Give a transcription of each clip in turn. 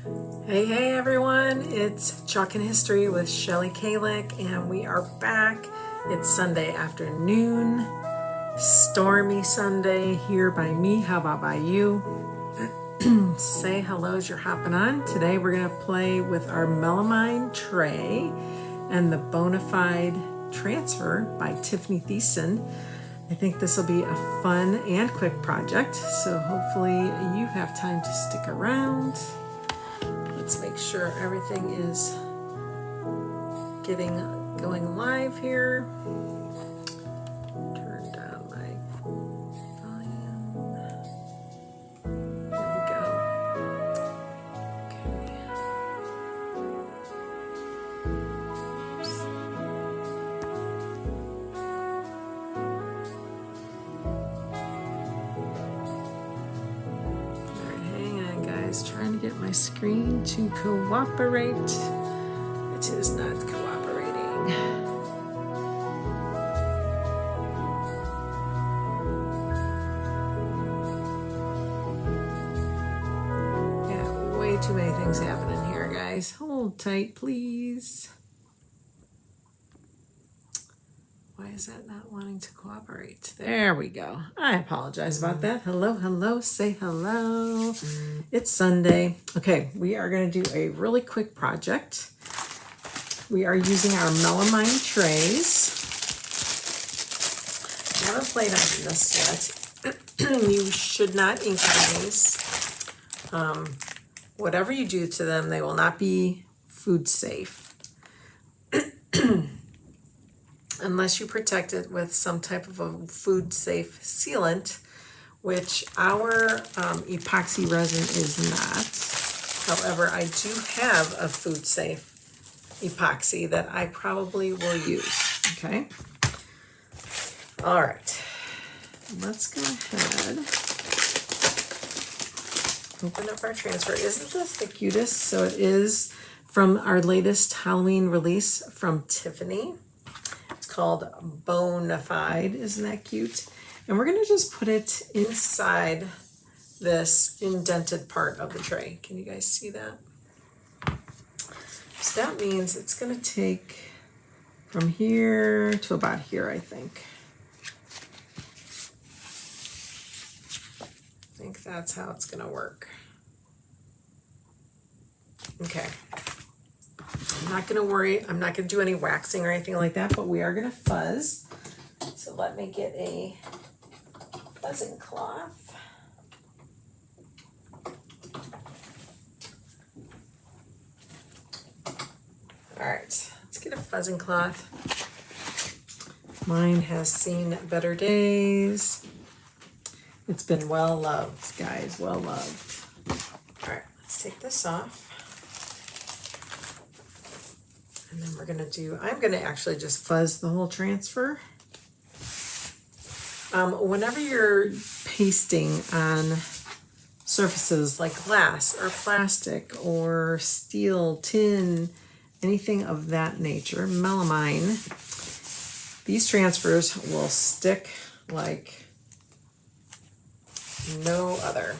Hey everyone, it's Chalkin History with Shelly Kallach, and we are back. It's Sunday afternoon, stormy Sunday here by me. How about by you? Say hello as you're hopping on. Today we're going to play with our melamine tray and the Bone-afide transfer by Tiffany Thiessen. I think this will be a fun and quick project, so hopefully you have time to stick around. Let's make sure everything is going live here. Turn down my volume. There we go. Okay. Oops. All right, hang on, guys. Trying to get my screen to cooperate. It is not cooperating. Yeah, way too many things happening here, guys. Hold tight, please. Why is that not wanting to cooperate? There we go. I apologize about that. Hello, hello, say hello. It's Sunday. Okay, we are going to do a really quick project. We are using our melamine trays. I haven't played on this yet. You should not ink on these. Whatever you do to them, they will not be food safe. Unless you protect it with some type of a food safe sealant, which our epoxy resin is not. However, I do have a food safe epoxy that I probably will use. Okay. All right. Let's go ahead. Open up our transfer. Isn't this the cutest? So it is from our latest Halloween release from Tiffany. It's called Bone-afide. Isn't that cute? And we're going to just put it inside this indented part of the tray. Can you guys see that? So that means it's going to take from here to about here, I think. I think that's how it's going to work. Okay. I'm not going to worry. I'm not going to do any waxing or anything like that, but we are going to fuzz. So let me get a fuzzing cloth. All right, let's get a fuzzing cloth. Mine has seen better days. It's been well loved, guys, well loved. All right, let's take this off. And then we're gonna I'm gonna actually just fuzz the whole transfer. Whenever you're pasting on surfaces like glass or plastic or steel, tin, anything of that nature, melamine, these transfers will stick like no other.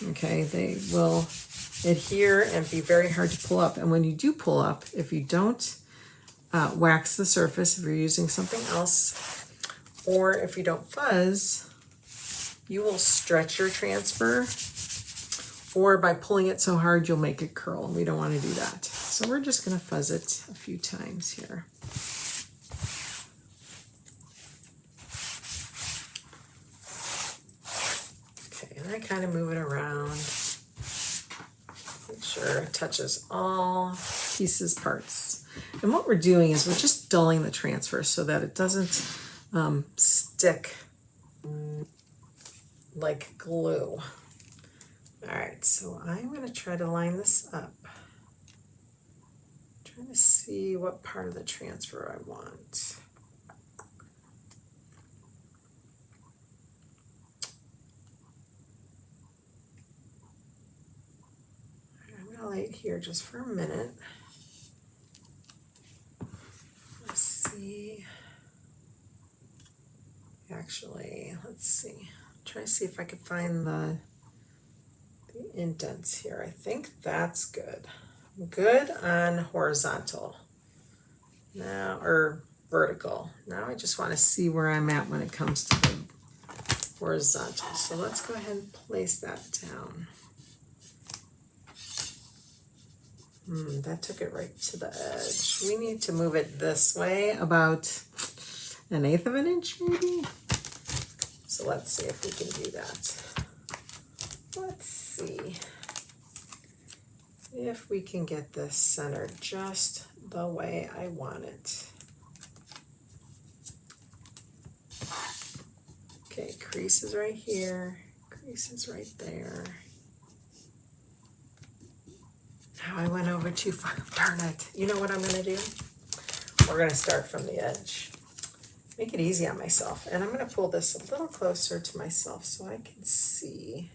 Okay, they will adhere and be very hard to pull up. And when you do pull up, if you don't wax the surface, if you're using something else, or if you don't fuzz, you will stretch your transfer, or by pulling it so hard, you'll make it curl. And we don't want to do that. So we're just going to fuzz it a few times here. Okay, and I kind of move it around. Make sure it touches all pieces, parts. And what we're doing is we're just dulling the transfer so that it doesn't stick like glue. All right, so I'm going to try to line this up. Trying to see what part of the transfer I want. I'm going to lay it here just for a minute. Let's see. Actually, let's see. Try to see if I could find the the indents here. I think that's good. Good on horizontal now, or vertical. Now I just want to see where I'm at when it comes to the horizontal. So let's go ahead and place that down. That took it right to the edge. We need to move it this way, about 1/8 of an inch maybe. So let's see if we can do that. Let's see if we can get this centered just the way I want it. Okay, creases right here, creases right there. Now I went over too far, darn it. You know what I'm gonna do? We're gonna start from the edge. Make it easy on myself. And I'm gonna pull this a little closer to myself so I can see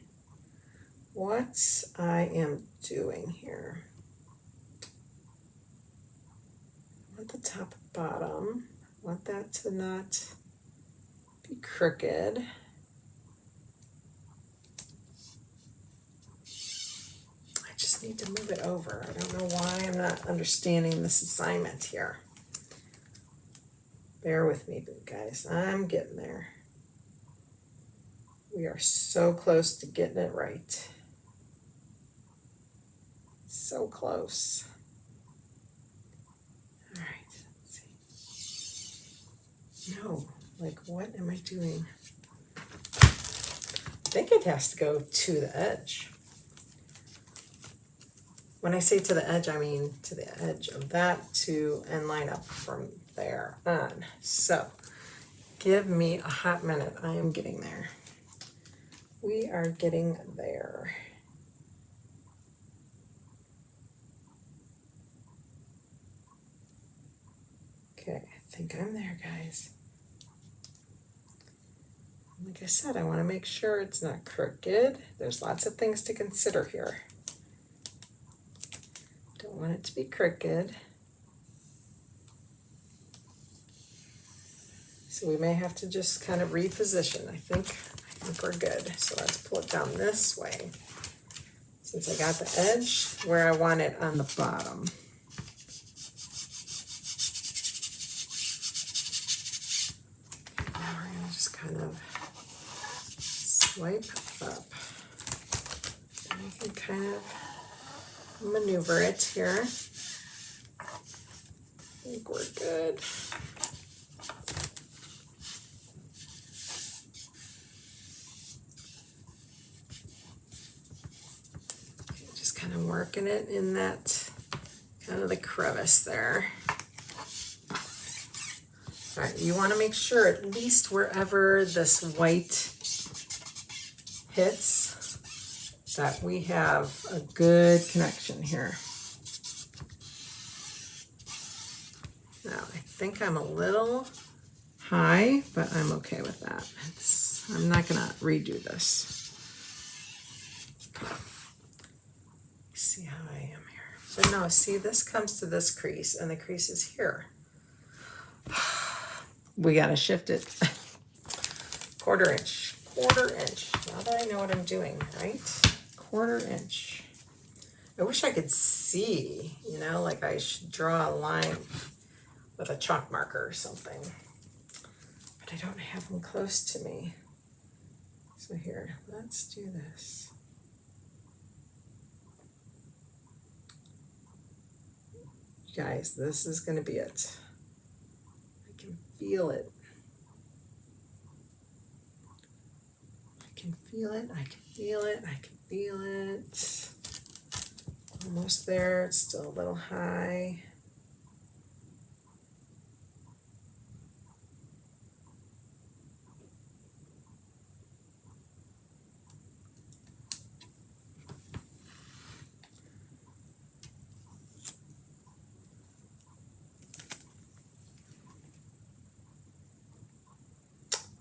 what I am doing here. I want the top and bottom. I want that to not be crooked. I just need to move it over. I don't know why I'm not understanding this assignment here. Bear with me, guys. I'm getting there. We are so close to getting it right. So close. All right, let's see. No, like what am I doing? I think it has to go to the edge. When I say to the edge, I mean to the edge of that and line up from there on. So give me a hot minute. I am getting there. We are getting there. Okay, I think I'm there, guys. Like I said, I want to make sure it's not crooked. There's lots of things to consider here. Don't want it to be crooked. So we may have to just kind of reposition. I think we're good. So let's pull it down this way. Since I got the edge where I want it on the bottom. Now we're gonna just kind of swipe up. And we can kind of maneuver it here. I think we're good. Just kind of working it in that kind of the crevice there. All right, you want to make sure at least wherever this white hits, that we have a good connection here. Now, I think I'm a little high, but I'm okay with that. I'm not gonna redo this. See how I am here. But no, see, this comes to this crease, and the crease is here. We gotta shift it. Quarter inch. Now that I know what I'm doing, right? 1/4 inch. I wish I could see, you know, like I should draw a line with a chalk marker or something. But I don't have them close to me. So here, let's do this. Guys, this is gonna be it. I can feel it. I can feel it. Almost there. It's still a little high.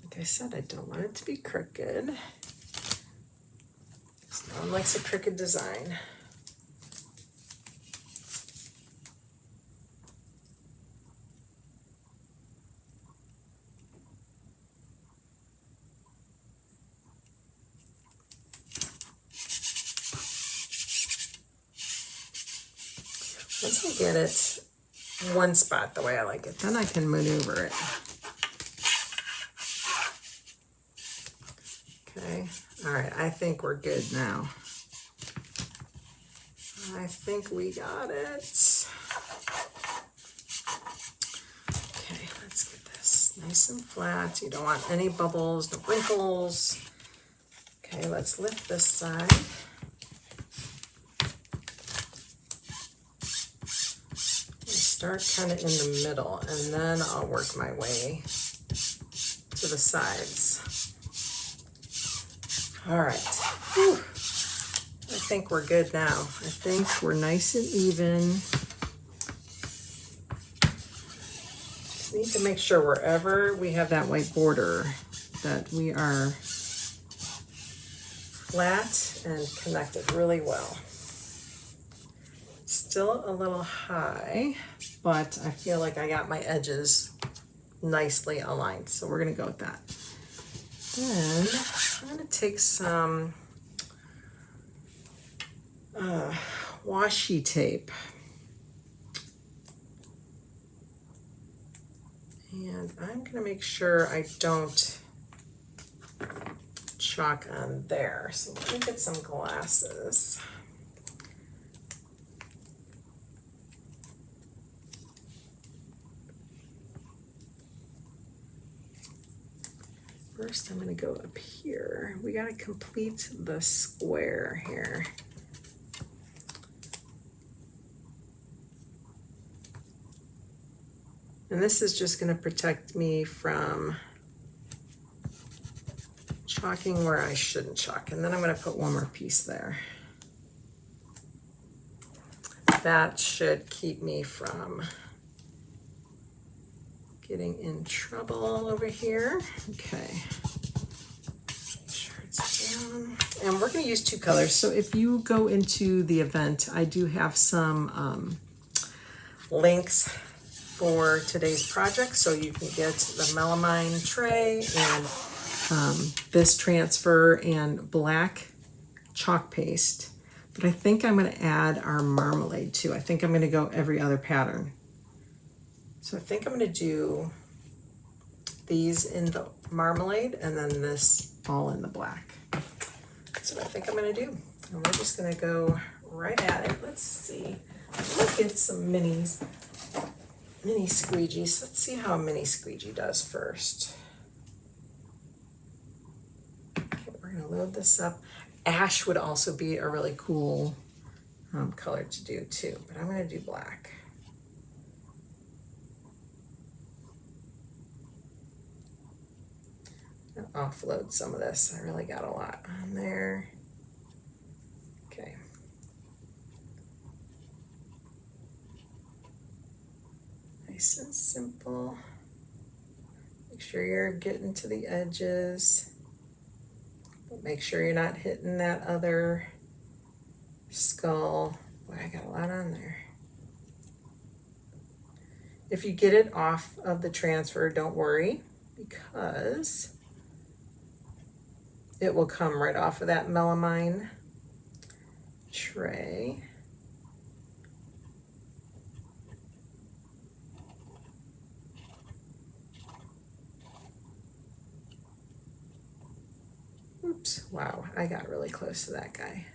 Like I said, I don't want it to be crooked. No one likes a crooked design. Once I get it one spot the way I like it, then I can maneuver it. Okay, all right, I think we're good now. I think we got it. Okay, let's get this nice and flat. You don't want any bubbles, no wrinkles. Okay, let's lift this side. Start kind of in the middle, and then I'll work my way to the sides. All right. Whew. I think we're good now. I think we're nice and even. Just need to make sure wherever we have that white border that we are flat and connected really well. Still a little high, but I feel like I got my edges nicely aligned, so we're gonna go with that. Then I'm gonna take some washi tape, and I'm gonna make sure I don't chalk on there. So let me get some glasses. First, I'm going to go up here. We got to complete the square here. And this is just going to protect me from chalking where I shouldn't chalk. And then I'm going to put one more piece there. That should keep me from getting in trouble over here. Okay. Make sure it's down. And we're going to use two colors. So if you go into the event, I do have some links for today's project. So you can get the melamine tray and this transfer and black chalk paste. But I think I'm going to add our marmalade too. I think I'm going to go every other pattern. So I think I'm going to do these in the marmalade and then this all in the black. That's what I think I'm going to do. And we're just going to go right at it. Let's see. Let's get some mini squeegees. Let's see how a mini squeegee does first. Okay, we're going to load this up. Ash would also be a really cool color to do too, but I'm going to do black. Offload some of this. I really got a lot on there. Okay. Nice and simple. Make sure you're getting to the edges, but make sure you're not hitting that other skull. Boy, I got a lot on there. If you get it off of the transfer, don't worry, because it will come right off of that melamine tray. Oops, wow, I got really close to that guy.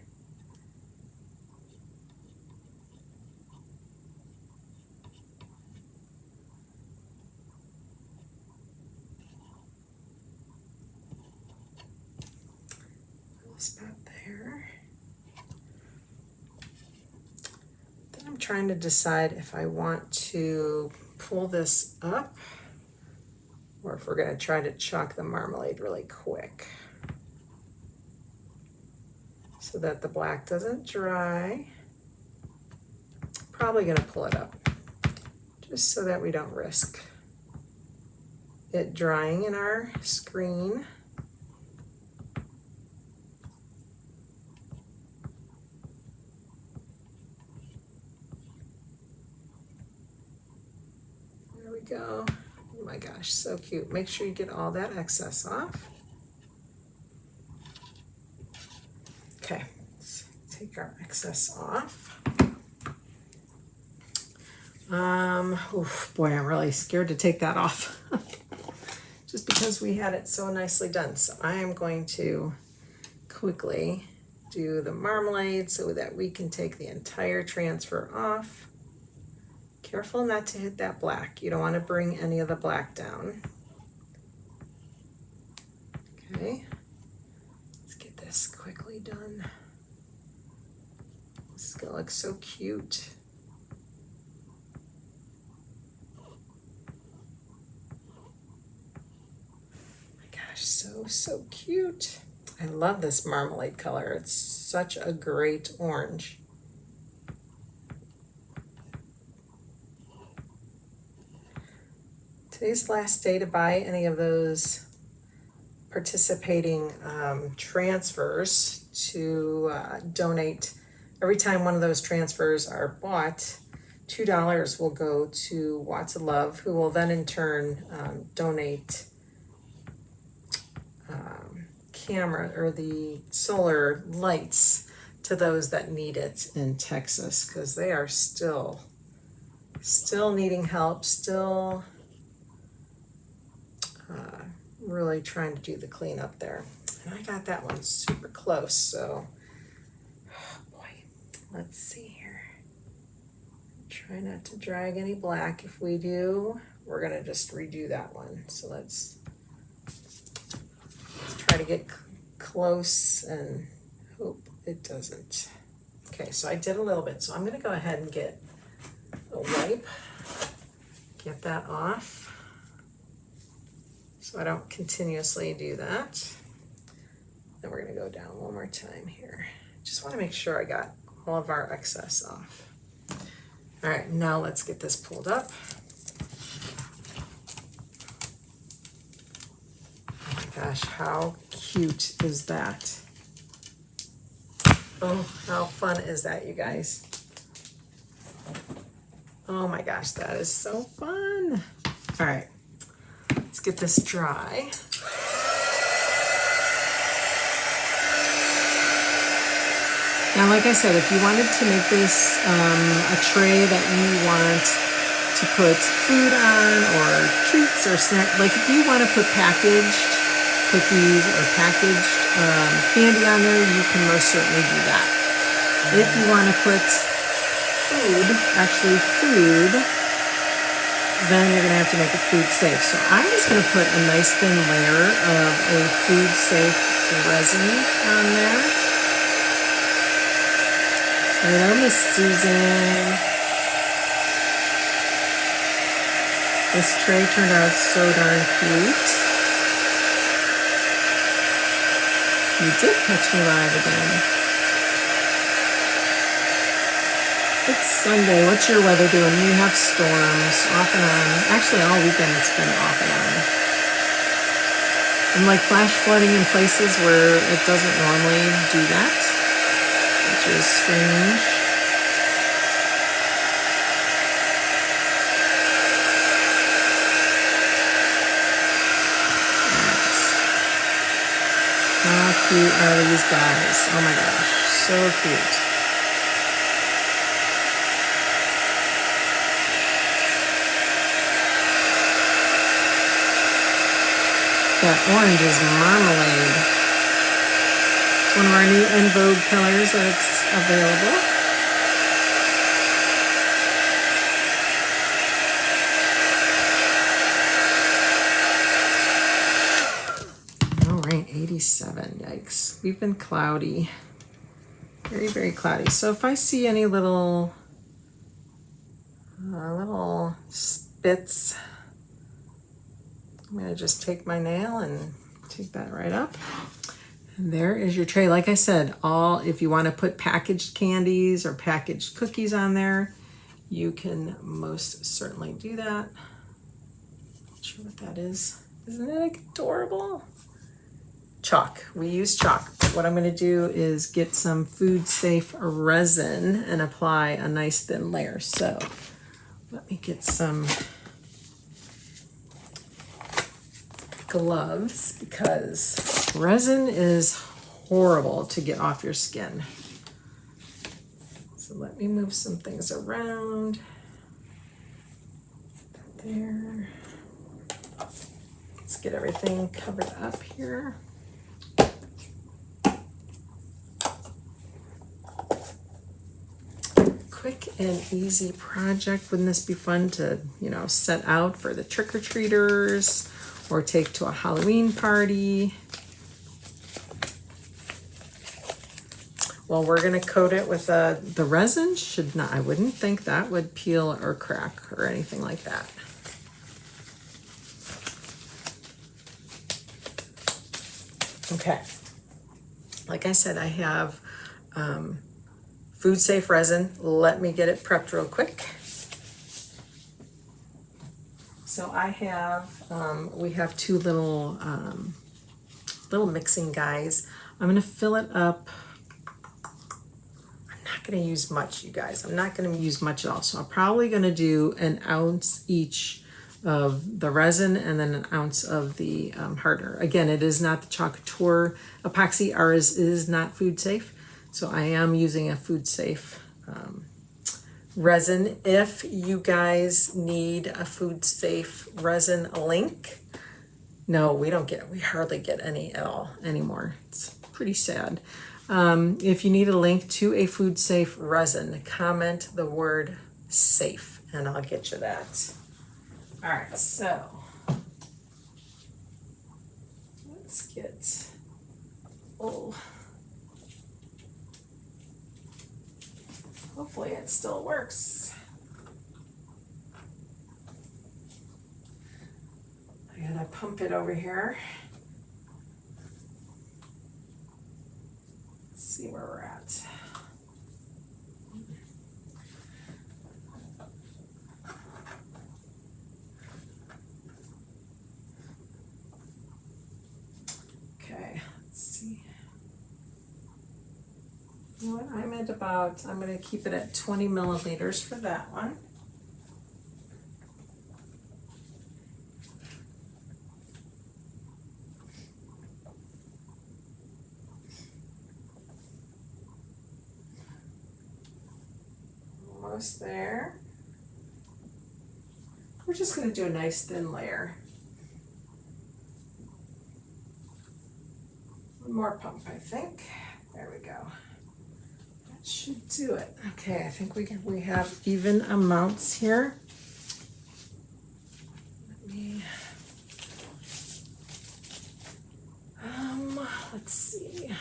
Spot there. Then I'm trying to decide if I want to pull this up or if we're going to try to chalk the marmalade really quick so that the black doesn't dry. Probably going to pull it up just so that we don't risk it drying in our screen. Go. Oh my gosh, so cute. Make sure you get all that excess off. Okay, let's take our excess off. Oof, boy, I'm really scared to take that off. Just because we had it so nicely done. So I am going to quickly do the marmalade so that we can take the entire transfer off. Careful not to hit that black. You don't want to bring any of the black down. Okay, let's get this quickly done. This is gonna look so cute. So cute. I love this marmalade color. It's such a great orange. Today's the last day to buy any of those participating transfers to donate. Every time one of those transfers are bought, $2 will go to Watts of Love, who will then in turn donate camera or the solar lights to those that need it in Texas, because they are still needing help, still really trying to do the cleanup there. And I got that one super close, so oh boy, let's see here. Try not to drag any black. If we do, we're gonna just redo that one. So let's try to get close and hope it doesn't. Okay, so I did a little bit, so I'm gonna go ahead and get a wipe, get that off, so I don't continuously do that. Then we're gonna go down one more time here. Just wanna make sure I got all of our excess off. All right, now let's get this pulled up. Gosh, how cute is that? Oh, how fun is that, you guys? Oh my gosh, that is so fun. All right, let's get this dry. Now, like I said, if you wanted to make this a tray that you want to put food on or treats or snack, like if you want to put packaged cookies or packaged candy on there, you can most certainly do that. If you want to put food, then you're going to have to make it food safe. So I'm just going to put a nice thin layer of a food safe resin on there. Hello, Miss Susan. This tray turned out so darn cute. You did catch me live again. It's Sunday. What's your weather doing? We have storms off and on. Actually, all weekend it's been off and on. And like flash flooding in places where it doesn't normally do that, which is strange. How cute are these guys? Oh my gosh, so cute. That orange is Marmalade. It's one of our new En Vogue colors that's available. All right, 87, yikes. We've been cloudy, very, very cloudy. So if I see any little spits, I'm gonna just take my nail and take that right up. And there is your tray. Like I said, if you want to put packaged candies or packaged cookies on there, you can most certainly do that. Not sure what that is. Isn't it adorable? Chalk. We use chalk. But what I'm going to do is get some food safe resin and apply a nice thin layer. So let me get some gloves, because resin is horrible to get off your skin. So let me move some things around. There. Let's get everything covered up here. Quick and easy project. Wouldn't this be fun to, you know, set out for the trick-or-treaters or take to a Halloween party? Well, we're gonna coat it with the resin. Should not, I wouldn't think that would peel or crack or anything like that. Okay, like I said, I have food safe resin. Let me get it prepped real quick. So I have, we have two little mixing guys. I'm gonna fill it up. I'm not gonna use much, you guys. I'm not gonna use much at all. So I'm probably gonna do an ounce each of the resin and then an ounce of the hardener. Again, it is not the Chocateur epoxy. Ours is not food safe. So I am using a food safe resin. If you guys need a food safe resin link, no, we hardly get any at all anymore. It's pretty sad. If you need a link to a food safe resin, comment the word safe and I'll get you that. All right, so let's get, hopefully it still works. I gotta pump it over here. Let's see where we're at. Okay, let's see. You know what, I'm gonna keep it at 20 milliliters for that one. Almost there. We're just gonna do a nice thin layer. One more pump, I think. There we go. That should do it. Okay, I think we have even amounts here. Let me, let's see.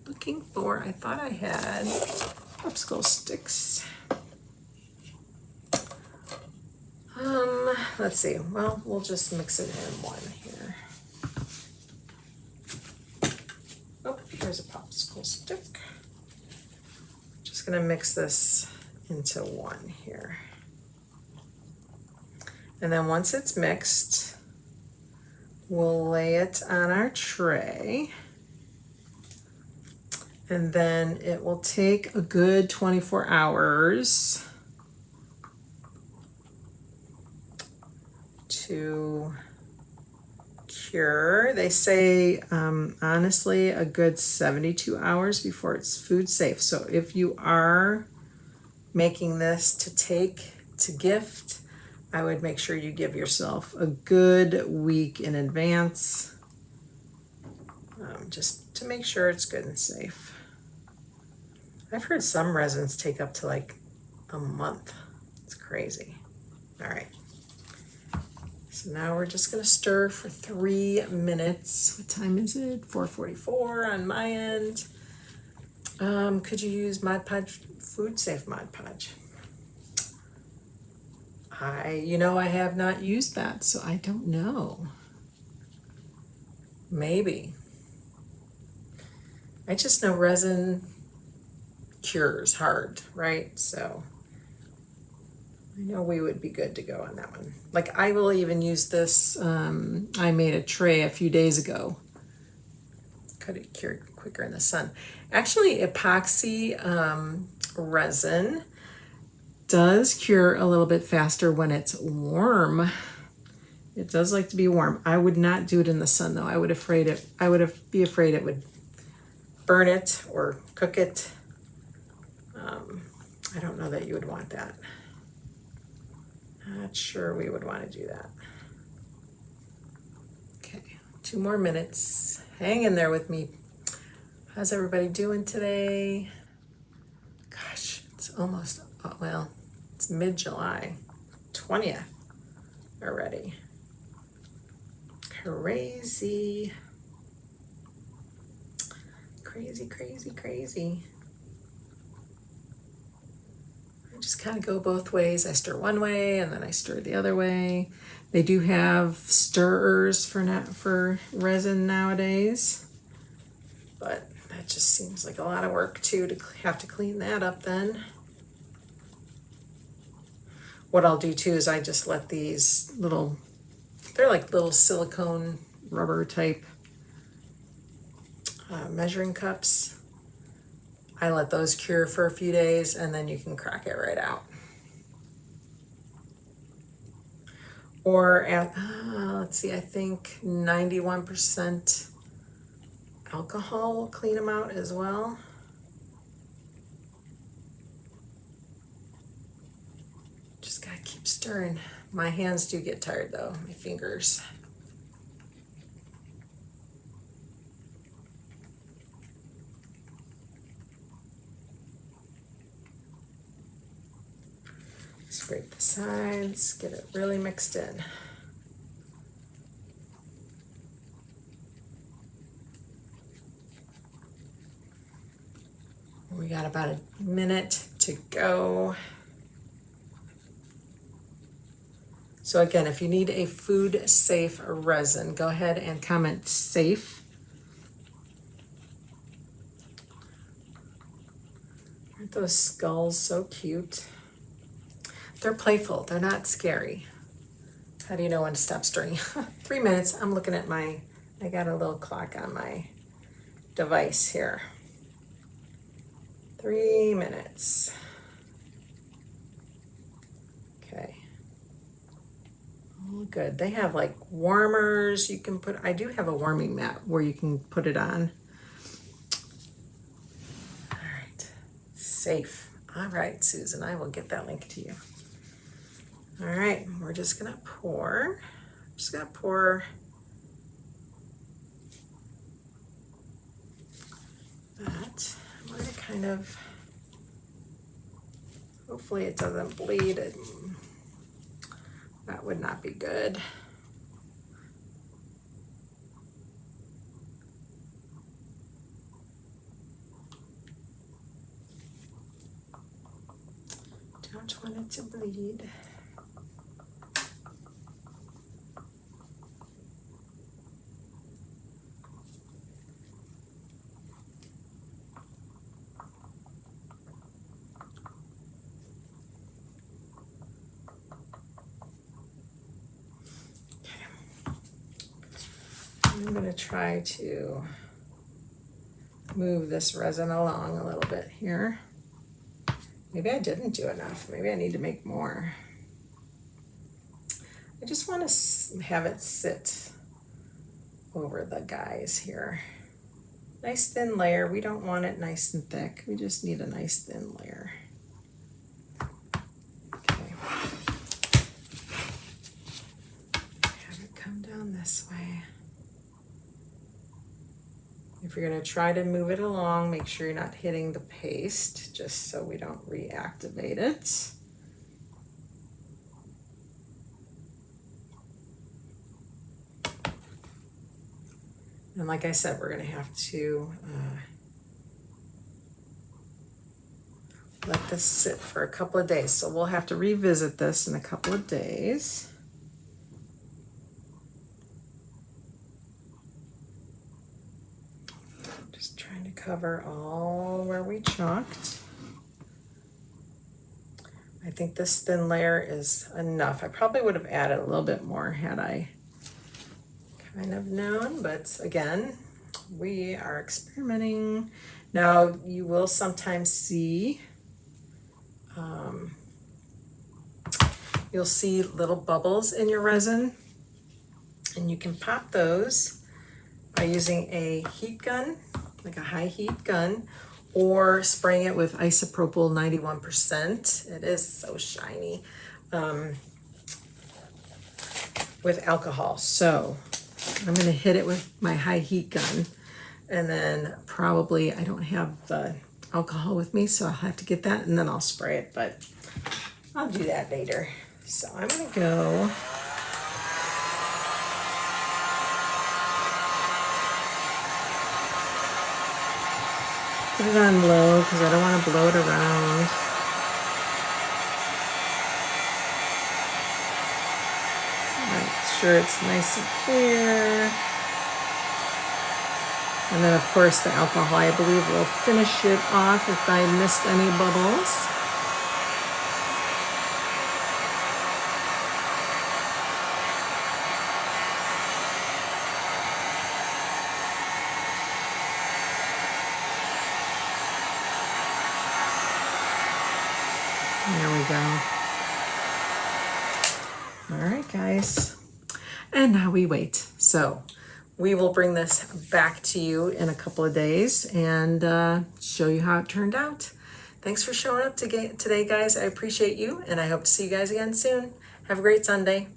Looking for, I thought I had popsicle sticks. Let's see. Well, we'll just mix it in one here. Oh, here's a popsicle stick. Just gonna mix this into one here. And then once it's mixed, we'll lay it on our tray. And then it will take a good 24 hours to cure. They say, honestly, a good 72 hours before it's food safe. So if you are making this to take to gift, I would make sure you give yourself a good week in advance, just to make sure it's good and safe. I've heard some resins take up to like a month. It's crazy. All right. So now we're just gonna stir for 3 minutes. What time is it? 4:44 on my end. Could you use Mod Podge, food safe Mod Podge? I have not used that, so I don't know. Maybe. I just know resin cures hard, right? So I know we would be good to go on that one. Like I will even use this, I made a tray a few days ago. Could it cure quicker in the sun? Actually, epoxy resin does cure a little bit faster when it's warm. It does like to be warm. I would not do it in the sun though. I would be afraid it would burn it or cook it. I don't know that you would want that. Not sure we would want to do that. Okay, 2 more minutes. Hang in there with me. How's everybody doing today? Gosh, it's almost, well, it's mid-July, 20th already. Crazy. Crazy, crazy, crazy. I just kind of go both ways. I stir one way and then I stir the other way. They do have stirrers for resin nowadays, but that just seems like a lot of work too, to have to clean that up then. What I'll do too is I just let these little, they're like little silicone rubber type measuring cups. I let those cure for a few days and then you can crack it right out. Or at, let's see, I think 91% alcohol will clean them out as well. Just gotta keep stirring. My hands do get tired though, my fingers. Scrape the sides, get it really mixed in. We got about a minute to go. So again, if you need a food safe resin, go ahead and comment safe. Aren't those skulls so cute? They're playful, they're not scary. How do you know when to stop stirring? 3 minutes, I'm looking at I got a little clock on my device here. 3 minutes. Okay. Oh, good. They have like warmers you can put. I do have a warming mat where you can put it on. All right. Safe. All right, Susan, I will get that link to you. All right, we're just gonna pour. Just gonna pour that. I'm gonna kind of, hopefully it doesn't bleed. That would not be good. Don't want it to bleed. I'm going to try to move this resin along a little bit here. Maybe I didn't do enough. Maybe I need to make more. I just want to have it sit over the guys here. Nice thin layer. We don't want it nice and thick. We just need a nice thin layer. Okay. Have it come down this way. If you're going to try to move it along, make sure you're not hitting the paste, just so we don't reactivate it. And like I said, we're going to have to let this sit for a couple of days. So we'll have to revisit this in a couple of days. Just trying to cover all where we chalked. I think this thin layer is enough. I probably would have added a little bit more had I kind of known, but again, we are experimenting. Now, you will sometimes see, you'll see little bubbles in your resin, and you can pop those by using a heat gun like a high heat gun, or spraying it with isopropyl 91%. It is so shiny, with alcohol. So I'm gonna hit it with my high heat gun, and then probably, I don't have the alcohol with me, so I'll have to get that and then I'll spray it, but I'll do that later. So I'm gonna go put it on low because I don't want to blow it around. Make sure it's nice and clear. And then of course the alcohol, I believe, will finish it off if I missed any bubbles. There we go. All right, guys. And now we wait. So we will bring this back to you in a couple of days and show you how it turned out. Thanks for showing up today, guys. I appreciate you, and I hope to see you guys again soon. Have a great Sunday.